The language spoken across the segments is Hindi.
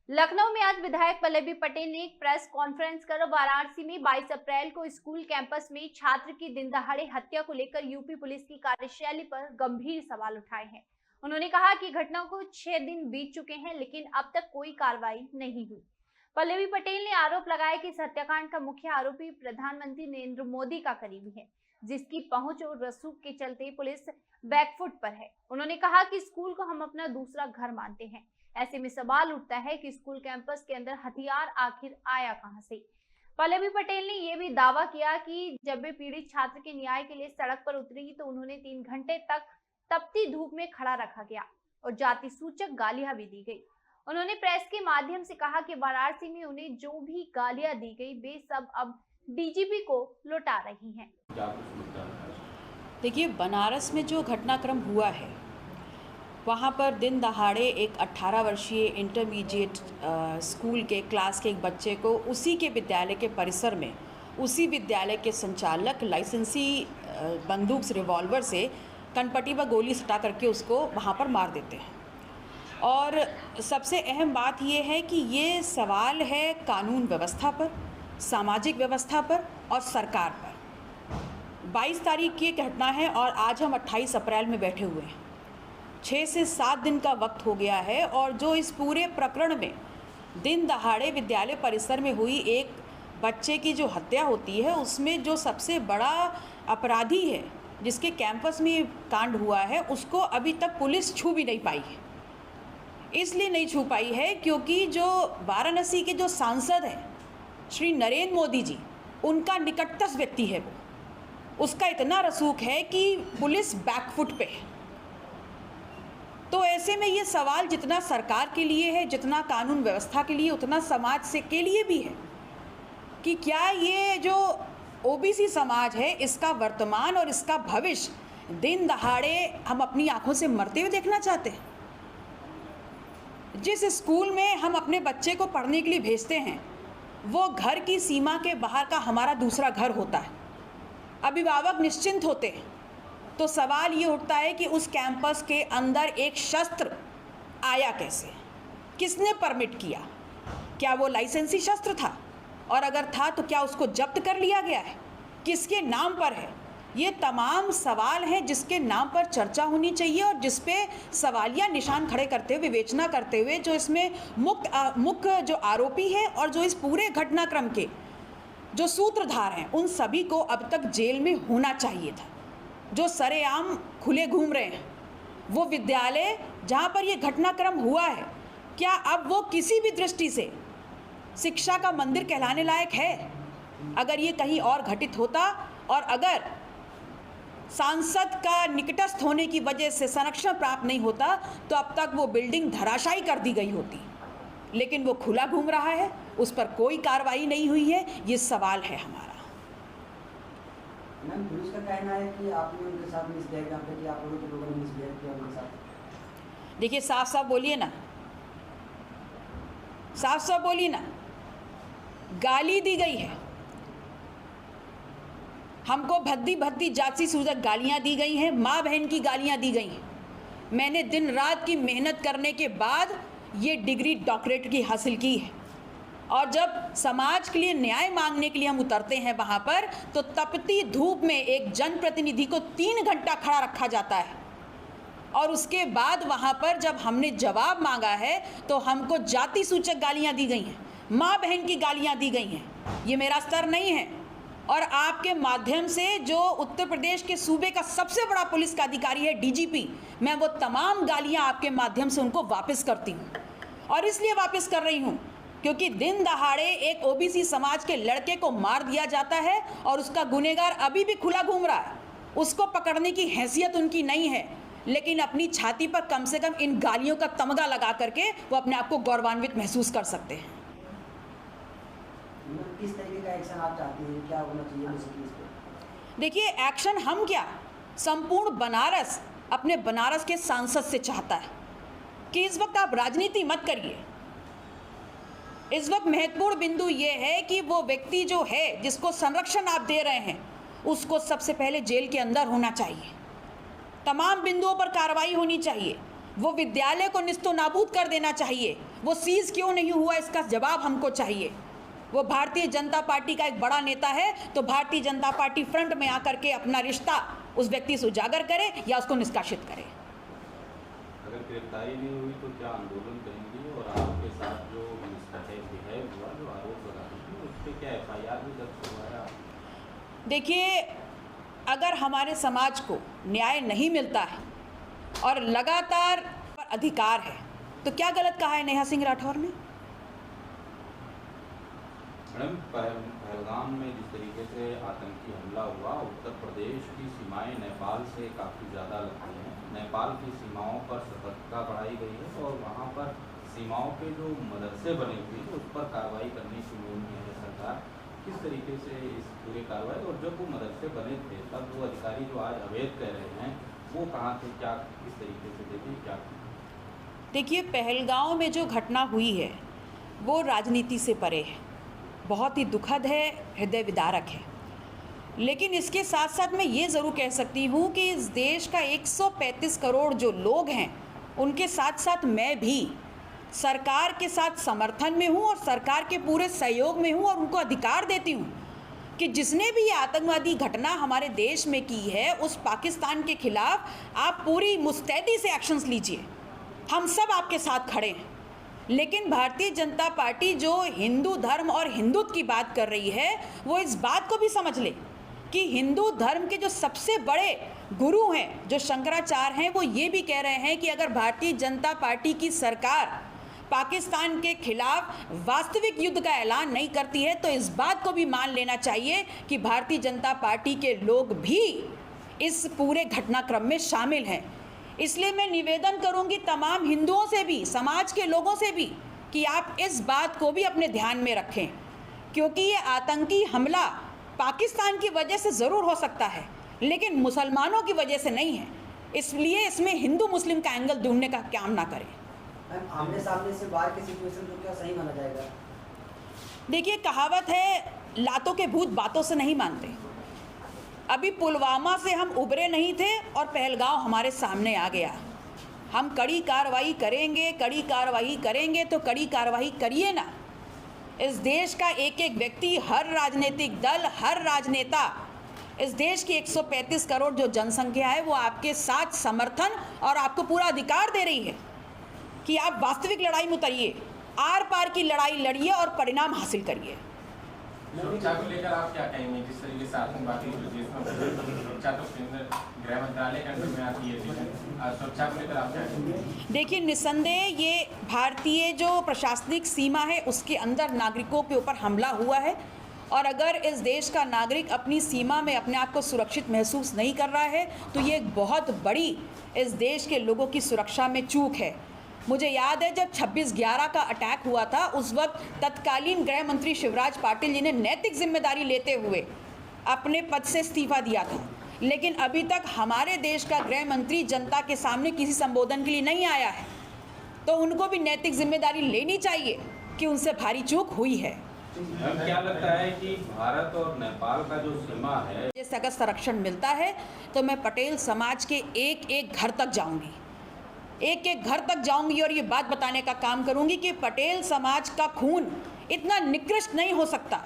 लखनऊ में आज विधायक पल्लवी पटेल ने एक प्रेस कॉन्फ्रेंस कर वाराणसी में 22 अप्रैल को स्कूल कैंपस में छात्र की दिन दहाड़े हत्या को लेकर यूपी पुलिस की कार्यशैली पर गंभीर सवाल उठाए हैं। उन्होंने कहा कि घटना को 6 दिन बीत चुके हैं, लेकिन अब तक कोई कार्रवाई नहीं हुई। पल्लवी पटेल ने आरोप लगाया कि इस हत्याकांड का मुख्य आरोपी प्रधानमंत्री नरेंद्र मोदी का करीबी है, जिसकी पहुंच और रसूख के चलते पुलिस बैकफुट पर है। उन्होंने कहा कि स्कूल को हम अपना दूसरा घर मानते हैं। ऐसे में सवाल उठता है कि स्कूल कैंपस के अंदर हथियार आखिर आया कहां से। पल्लवी पटेल ने यह भी दावा किया कि जब वे पीड़ित छात्र के न्याय के लिए सड़क पर उतरी तो उन्होंने 3 घंटे तक तपती धूप में खड़ा रखा गया और जाति सूचक गालियां भी दी गई। उन्होंने प्रेस के माध्यम से कहा कि वाराणसी में उन्हें जो भी गालियां दी गई वे सब अब डीजीपी को लौटा रही हैं। देखिए, बनारस में जो घटनाक्रम हुआ है वहाँ पर दिन दहाड़े एक 18 वर्षीय इंटरमीडिएट स्कूल के क्लास के एक बच्चे को उसी के विद्यालय के परिसर में उसी विद्यालय के संचालक लाइसेंसी बंदूक से रिवॉल्वर से कनपट्टी व गोली सटा करके उसको वहाँ पर मार देते हैं। और सबसे अहम बात ये है कि ये सवाल है कानून व्यवस्था पर, सामाजिक व्यवस्था पर और सरकार पर। 22 तारीख की घटना है और आज हम 28 अप्रैल में बैठे हुए हैं। 6 से 7 दिन का वक्त हो गया है और जो इस पूरे प्रकरण में दिन दहाड़े विद्यालय परिसर में हुई एक बच्चे की जो हत्या होती है, उसमें जो सबसे बड़ा अपराधी है जिसके कैंपस में कांड हुआ है, उसको अभी तक पुलिस छू भी नहीं पाई है। इसलिए नहीं छू पाई है क्योंकि जो वाराणसी के जो सांसद हैं श्री नरेंद्र मोदी जी, उनका निकटतम व्यक्ति है वो, उसका इतना रसूख है कि पुलिस बैकफुट पे है। तो ऐसे में ये सवाल जितना सरकार के लिए है, जितना कानून व्यवस्था के लिए, उतना समाज से के लिए भी है कि क्या ये जो ओबीसी समाज है, इसका वर्तमान और इसका भविष्य दिन दहाड़े हम अपनी आंखों से मरते हुए देखना चाहते हैं। जिस स्कूल में हम अपने बच्चे को पढ़ने के लिए भेजते हैं वो घर की सीमा के बाहर का हमारा दूसरा घर होता है। अभिभावक निश्चिंत होते हैं। तो सवाल ये उठता है कि उस कैंपस के अंदर एक शस्त्र आया कैसे, किसने परमिट किया, क्या वो लाइसेंसी शस्त्र था, और अगर था तो क्या उसको जब्त कर लिया गया है, किसके नाम पर है। ये तमाम सवाल हैं जिसके नाम पर चर्चा होनी चाहिए और जिस पे सवालिया निशान खड़े करते हुए, विवेचना करते हुए जो इसमें मुख्य जो आरोपी है और जो इस पूरे घटनाक्रम के जो सूत्रधार हैं, उन सभी को अब तक जेल में होना चाहिए था। जो सरेआम खुले घूम रहे हैं, वो विद्यालय जहाँ पर ये घटनाक्रम हुआ है, क्या अब वो किसी भी दृष्टि से शिक्षा का मंदिर कहलाने लायक है? अगर ये कहीं और घटित होता और अगर सांसद का निकटस्थ होने की वजह से संरक्षण प्राप्त नहीं होता तो अब तक वो बिल्डिंग धराशायी कर दी गई होती। लेकिन वो खुला घूम रहा है, उस पर कोई कार्रवाई नहीं हुई है। ये सवाल है हमारा। मैम, पुलिस का कहना है कि आपने उनके साथ मिसबिहेव किया, कि आप लोगों ने मिसबिहेव किया उनके साथ। देखिए, साफ साफ बोलिए ना, साफ साफ बोलिए ना। गाली दी गई है हमको, भद्दी भद्दी जाति सूचक गालियां दी गई हैं, माँ बहन की गालियां दी गई हैं। मैंने दिन रात की मेहनत करने के बाद ये डिग्री डॉक्टरेट की हासिल की है और जब समाज के लिए न्याय मांगने के लिए हम उतरते हैं वहाँ पर, तो तपती धूप में एक जनप्रतिनिधि को 3 घंटा खड़ा रखा जाता है और उसके बाद वहाँ पर जब हमने जवाब मांगा है तो हमको जाति सूचक गालियाँ दी गई हैं, माँ बहन की गालियाँ दी गई हैं। ये मेरा स्तर नहीं है और आपके माध्यम से जो उत्तर प्रदेश के सूबे का सबसे बड़ा पुलिस का अधिकारी है डीजीपी, मैं वो तमाम गालियाँ आपके माध्यम से उनको वापस करती हूँ। और इसलिए वापस कर रही हूँ क्योंकि दिन दहाड़े एक ओबीसी समाज के लड़के को मार दिया जाता है और उसका गुनहगार अभी भी खुला घूम रहा है। उसको पकड़ने की हैसियत उनकी नहीं है, लेकिन अपनी छाती पर कम से कम इन गालियों का तमगा लगा करके वो अपने आप को गौरवान्वित महसूस कर सकते हैं। किस तरीके का एक्शन आप चाहती हैं, क्या होना चाहिए इस केस पे? देखिए, एक्शन हम क्या, संपूर्ण बनारस अपने बनारस के सांसद से चाहता है कि इस वक्त आप राजनीति मत करिए। इस वक्त महत्वपूर्ण बिंदु ये है कि वो व्यक्ति जो है जिसको संरक्षण आप दे रहे हैं, उसको सबसे पहले जेल के अंदर होना चाहिए। तमाम बिंदुओं पर कार्रवाई होनी चाहिए। वो विद्यालय को निस्तो नाबूद कर देना चाहिए। वो सीज़ क्यों नहीं हुआ, इसका जवाब हमको चाहिए। वो भारतीय जनता पार्टी का एक बड़ा नेता है, तो भारतीय जनता पार्टी फ्रंट में आकर के अपना रिश्ता उस व्यक्ति से उजागर करे या उसको निष्कासित करे। अगर गिरफ्तारी नहीं हुई तो क्या आंदोलन करेंगी, और आपके साथ जो मिसबिहेव हुआ, जो आरोप लगा रही थी, उस पर क्या FIR भी दर्ज हुआ है? देखिए, अगर हमारे समाज को न्याय नहीं मिलता है और लगातार अधिकार है, तो क्या गलत कहा है नेहा सिंह राठौर ने? मैडम, पहलगाम में जिस तरीके से आतंकी हमला हुआ, उत्तर प्रदेश की सीमाएं नेपाल से काफ़ी ज़्यादा लगती हैं। नेपाल की सीमाओं पर सतर्कता बढ़ाई गई है और वहाँ पर सीमाओं के जो मदरसे बने हुए हैं उस पर कार्रवाई करनी शुरू हुई है सरकार। किस तरीके से इस पूरे कार्रवाई, और जब वो मदरसे बने थे तब वो अधिकारी जो आज अवैध कह रहे हैं वो कहाँ थे, क्या किस तरीके से देते क्या? देखिए, पहलगांव में जो घटना हुई है वो राजनीति से परे है, बहुत ही दुखद है, हृदय विदारक है। लेकिन इसके साथ साथ मैं ये ज़रूर कह सकती हूँ कि इस देश का 135 करोड़ जो लोग हैं उनके साथ साथ मैं भी सरकार के साथ समर्थन में हूँ और सरकार के पूरे सहयोग में हूँ, और उनको अधिकार देती हूँ कि जिसने भी ये आतंकवादी घटना हमारे देश में की है उस पाकिस्तान के खिलाफ आप पूरी मुस्तैदी से एक्शंस लीजिए, हम सब आपके साथ खड़े हैं। लेकिन भारतीय जनता पार्टी जो हिंदू धर्म और हिंदुत्व की बात कर रही है वो इस बात को भी समझ ले कि हिंदू धर्म के जो सबसे बड़े गुरु हैं, जो शंकराचार्य हैं, वो ये भी कह रहे हैं कि अगर भारतीय जनता पार्टी की सरकार पाकिस्तान के खिलाफ वास्तविक युद्ध का ऐलान नहीं करती है तो इस बात को भी मान लेना चाहिए कि भारतीय जनता पार्टी के लोग भी इस पूरे घटनाक्रम में शामिल हैं। इसलिए मैं निवेदन करूंगी तमाम हिंदुओं से भी, समाज के लोगों से भी, कि आप इस बात को भी अपने ध्यान में रखें, क्योंकि ये आतंकी हमला पाकिस्तान की वजह से ज़रूर हो सकता है लेकिन मुसलमानों की वजह से नहीं है। इसलिए इसमें हिंदू मुस्लिम का एंगल ढूंढने का काम ना करें। आमने सामने से बाहर की सिचुएशन को क्या सही माना जाएगा? देखिए, कहावत है लातों के भूत बातों से नहीं मानते। अभी पुलवामा से हम उबरे नहीं थे और पहलगांव हमारे सामने आ गया। हम कड़ी कार्रवाई करेंगे, कड़ी कार्रवाई करेंगे, तो कड़ी कार्रवाई करिए ना। इस देश का एक एक व्यक्ति, हर राजनीतिक दल, हर राजनेता, इस देश की 135 करोड़ जो जनसंख्या है वो आपके साथ समर्थन और आपको पूरा अधिकार दे रही है कि आप वास्तविक लड़ाई में उतरिए, आर पार की लड़ाई लड़िए और परिणाम हासिल करिए। सुरक्षा को लेकर आप क्या कहेंगे? जिस तरीके से आतंकवादी सुरक्षा तो गृह मंत्रालय के अंडर में आती है, सुरक्षा को लेकर आप क्या कहेंगे? देखिए, निस्संदेह ये भारतीय जो प्रशासनिक सीमा है उसके अंदर नागरिकों के ऊपर हमला हुआ है, और अगर इस देश का नागरिक अपनी सीमा में अपने आप को सुरक्षित महसूस नहीं कर रहा है तो ये एक बहुत बड़ी इस देश के लोगों की सुरक्षा में चूक है। मुझे याद है जब 26/11 का अटैक हुआ था उस वक्त तत्कालीन गृह मंत्री शिवराज पाटिल जी ने नैतिक जिम्मेदारी लेते हुए अपने पद से इस्तीफा दिया था, लेकिन अभी तक हमारे देश का गृह मंत्री जनता के सामने किसी संबोधन के लिए नहीं आया है, तो उनको भी नैतिक जिम्मेदारी लेनी चाहिए कि उनसे भारी चूक हुई है। मैम, क्या लगता है कि भारत और नेपाल का जो सीमा है, जैसे अगर संरक्षण मिलता है तो मैं पटेल समाज के एक एक घर तक जाऊंगी, एक एक घर तक जाऊंगी और ये बात बताने का काम करूंगी कि पटेल समाज का खून इतना निकृष्ट नहीं हो सकता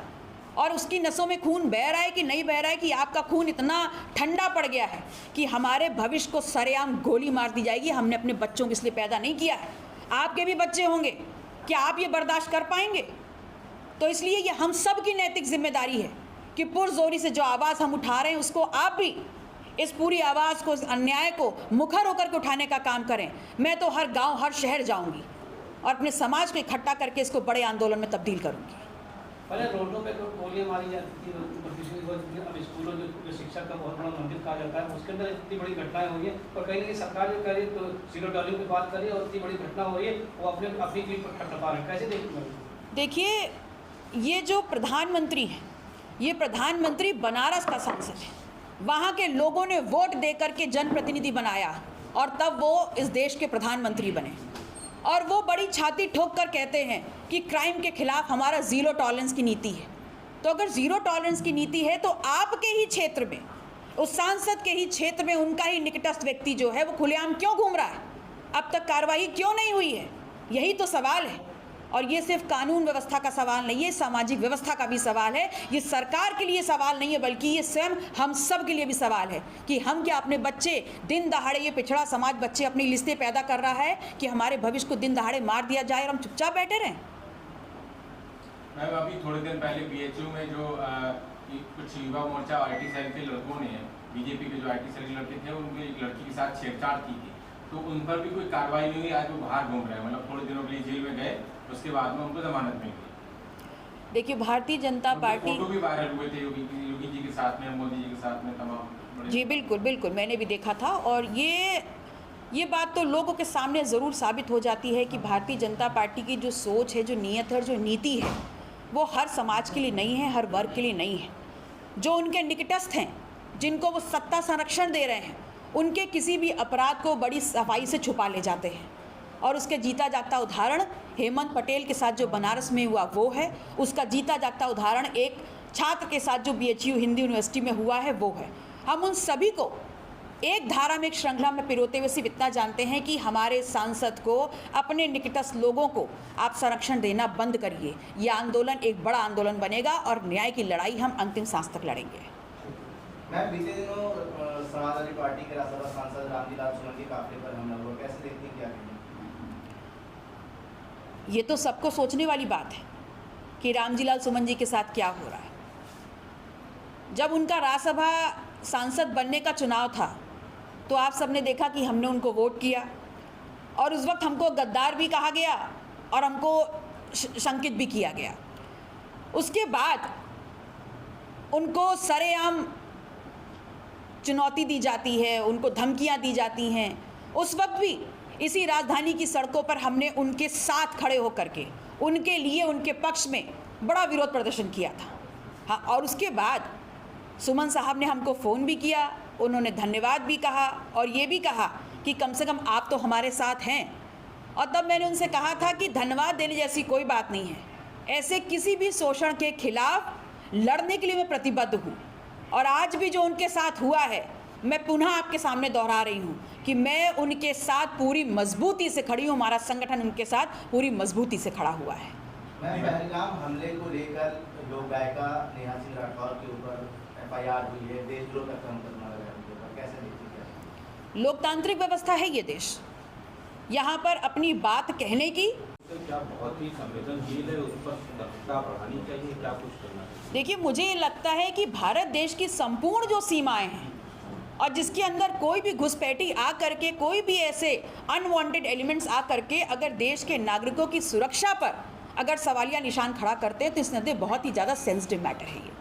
और उसकी नसों में खून बह रहा है कि नहीं बह रहा है कि आपका खून इतना ठंडा पड़ गया है कि हमारे भविष्य को सरेआम गोली मार दी जाएगी। हमने अपने बच्चों को इसलिए पैदा नहीं किया है, आपके भी बच्चे होंगे, क्या आप ये बर्दाश्त कर पाएंगे? तो इसलिए ये हम सब की नैतिक जिम्मेदारी है कि पुरजोरी से जो आवाज़ हम उठा रहे हैं उसको आप भी इस पूरी आवाज़ को, इस अन्याय को मुखर होकर के उठाने का काम करें। मैं तो हर गांव, हर शहर जाऊंगी और अपने समाज को इकट्ठा करके इसको बड़े आंदोलन में तब्दील करूंगी। पहले रोडों पे तो गोलियां मारी जाती थी, अब स्कूलों जो शिक्षा का बहुत बड़ा मंदिर कहा जाता है उसके अंदर इतनी बड़ी घटनाएं हुई है और कहीं ना कहीं सरकार जो कह रही है तो जीरो टॉलरेंस की बात कर रही है और इतनी बड़ी घटना हो रही है वो अपनी पीठ पर खटखटा रहे हैं, कैसे देखते? देखिए, ये जो प्रधानमंत्री हैं, ये प्रधानमंत्री बनारस का सांसद है, वहाँ के लोगों ने वोट दे करके जनप्रतिनिधि बनाया और तब वो इस देश के प्रधानमंत्री बने, और वो बड़ी छाती ठोक कर कहते हैं कि क्राइम के खिलाफ हमारा ज़ीरो टॉलरेंस की नीति है। तो अगर ज़ीरो टॉलरेंस की नीति है तो आपके ही क्षेत्र में, उस सांसद के ही क्षेत्र में उनका ही निकटस्थ व्यक्ति जो है वो खुलेआम क्यों घूम रहा है? अब तक कार्रवाई क्यों नहीं हुई है? यही तो सवाल है। और ये सिर्फ कानून व्यवस्था का सवाल नहीं है, सामाजिक व्यवस्था का भी सवाल है। ये सरकार के लिए सवाल नहीं है, बल्कि ये स्वयं हम सब के लिए भी सवाल है कि हम क्या अपने बच्चे दिन दहाड़े, ये पिछड़ा समाज बच्चे अपनी लिस्टें पैदा कर रहा है कि हमारे भविष्य को दिन दहाड़े मार दिया जाए और हम चुपचाप बैठे रहें। मैम, अभी थोड़े दिन पहले BHU में जो कुछ युवा मोर्चा IT सेल के लड़कों ने, बीजेपी के जो IT सेल के लड़के थे, उनके एक लड़की के साथ छेड़छाड़ की थी, तो उन पर भी कोई कार्रवाई नहीं हुई। आज वो बाहर घूम रहे हैं, मतलब थोड़े दिनों के लिए जेल में गए, उसके बाद में उनको जमानत मिल गई। देखिए, भारतीय जनता पार्टी, फोटो भी वायरल हुए थे योगी जी के साथ में, मोदी जी के साथ में, तमाम। जी बिल्कुल बिल्कुल, मैंने भी देखा था। और ये बात तो लोगों के सामने ज़रूर साबित हो जाती है कि भारतीय जनता पार्टी की जो सोच है, जो नीयत है, जो नीति है, वो हर समाज के लिए नहीं है, हर वर्ग के लिए नहीं है। जो उनके निकटस्थ हैं, जिनको वो सत्ता संरक्षण दे रहे हैं, उनके किसी भी अपराध को बड़ी सफाई से छुपा ले जाते हैं। और उसके जीता जागता उदाहरण हेमंत पटेल के साथ जो बनारस में हुआ वो है, उसका जीता जागता उदाहरण एक छात्र के साथ जो BHU हिंदी यूनिवर्सिटी में हुआ है वो है। हम उन सभी को एक धारा में, एक श्रृंखला में पिरोते हुए सिर्फ इतना जानते हैं कि हमारे सांसद को, अपने निकटस्थ लोगों को आप संरक्षण देना बंद करिए। यह आंदोलन एक बड़ा आंदोलन बनेगा और न्याय की लड़ाई हम अंतिम सांस तक लड़ेंगे। मैम, बीते दिनों समाजवादी पार्टी के राज्यसभा सांसद रामजीलाल सुमन के काफिले पर हमला हुआ, कैसे देखते हैं, क्या कहेंगे? ये तो सबको सोचने वाली बात है कि रामजीलाल सुमन जी के साथ क्या हो रहा है। जब उनका राज्यसभा सांसद बनने का चुनाव था तो आप सबने देखा कि हमने उनको वोट किया और उस वक्त हमको गद्दार भी कहा गया और हमको शंकित भी किया गया। उसके बाद उनको सरेआम चुनौती दी जाती है, उनको धमकियां दी जाती हैं। उस वक्त भी इसी राजधानी की सड़कों पर हमने उनके साथ खड़े होकर के उनके लिए, उनके पक्ष में बड़ा विरोध प्रदर्शन किया था। हाँ, और उसके बाद सुमन साहब ने हमको फ़ोन भी किया, उन्होंने धन्यवाद भी कहा और ये भी कहा कि कम से कम आप तो हमारे साथ हैं। और तब मैंने उनसे कहा था कि धन्यवाद देने जैसी कोई बात नहीं है, ऐसे किसी भी शोषण के खिलाफ लड़ने के लिए मैं प्रतिबद्ध हूँ। और आज भी जो उनके साथ हुआ है, मैं पुनः आपके सामने दोहरा रही हूँ कि मैं उनके साथ पूरी मजबूती से खड़ी हूँ। हमारा संगठन उनके साथ पूरी मजबूती से खड़ा हुआ है। मैम, पहलगाम हमले को लेकर लोक गायिका नेहा सिंह राठौर के ऊपर FIR हुई है, देशद्रोह का मुकदमा लगा है उनके ऊपर, कैसे देखते हैं? लोकतांत्रिक व्यवस्था है ये देश, यहाँ पर अपनी बात कहने की क्या बहुत ही संवेदनशील है, उस पर सतर्कता बढ़ानी चाहिए, क्या कुछ करना चाहिए? देखिए, मुझे ये लगता है कि भारत देश की संपूर्ण जो सीमाएं हैं और जिसके अंदर कोई भी घुसपैठी आ करके, कोई भी ऐसे अनवांटेड एलिमेंट्स आ करके अगर देश के नागरिकों की सुरक्षा पर अगर सवालिया निशान खड़ा करते हैं तो इसके अंदर बहुत ही ज़्यादा सेंसिटिव मैटर है ये।